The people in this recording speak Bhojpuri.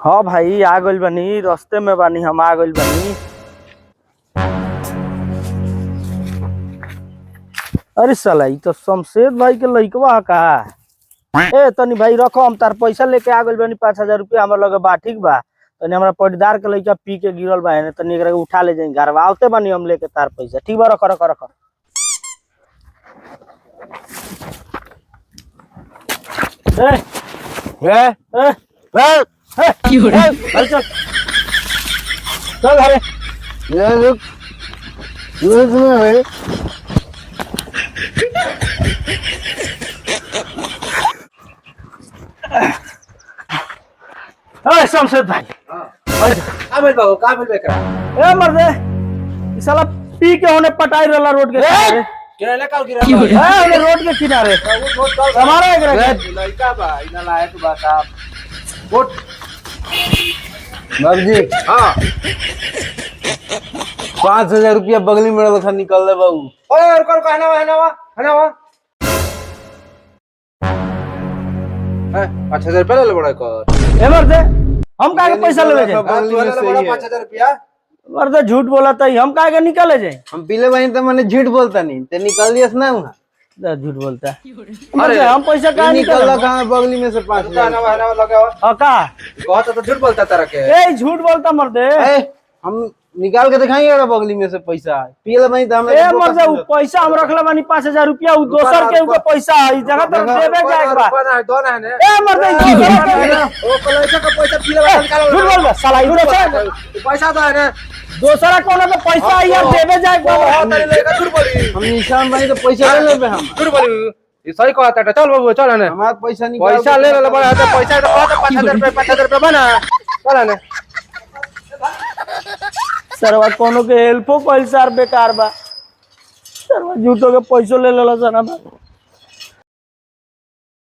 हाँ भाई आ गइल बनी रास्ते में बानी हम आ गइल बनी। अरे साला ई तो शमशेद भाई के लइकवा है का। ए तनी भाई रखो हम तार पैसा लेके आ गइल बनी 5000 रुपया हमरा लगे बा ठीक बा। तनी हमरा पटीदार के लइका पी के गिरल बा ने तनी एकरा के उठा ले जाई घरवा आवते बनी हम लेके तार पैसा ठीक बा रखो रखो रखो। ए ए ए चल चल चल घरे ये लोग ये तुम्हें है ए शमशेद भाई काबिल बाबू काबिल बेकरा ए मर्दे ई साला पी के होने पटाई रहला रोड के किनारे किराना का गिरा ए ओने रोड के किनारे हमारा एकरा लड़का बा इना लायक बा साहब वोट बाबूजी हां 5000 रुपया बगली में रखा निकल ले बाबू ओए और कौन कहना है 5000 रुपया ले बड़ा कर ए मर्दे हम काहे के पैसा लेवे जाए बगली में से 5000 रुपया मर्दे झूठ बोला त हम काहे के निकाले जाए हम पीले बनी तो मैंने झूठ बोलता नहीं ते निकल दियस ना झूठ बोलता अरे हम पैसा काहे निकल निकाले लगा बगली में से 5000 लगा हां का कहता तो झूठ बोलता तरह के ए झूठ बोलता मर्दे हम निकाल के दिखाएंगे बगली में से पैसा पीले बनी तो हम ए मर्दे उ पैसा हम रखले बानी 5000 रुपया उ दोसर के ऊपर पैसा है ई जगह तर देबे जाए के बा दो ना है ए मर्दे ओ पैसा का पैसा पीले वाला निकालो झूठ बोल साला ई पैसा तो है ना दोसरा कोनो के पैसा यार देबे जाए के बा तेरे लेगा झूठ बोली हम निशान भाई तो पैसा ले लेबे हम झूठ बोली ये सही कहता है चल बाबू चल ना हमारा पैसा निकाल पैसा ले ले बड़ा है पैसा तो 5000 रुपया बना चल ना सरवा कोनो के हेल्पो कइल सार बेकार बा सरवा झूठो के पैसो ले लेला जना बा।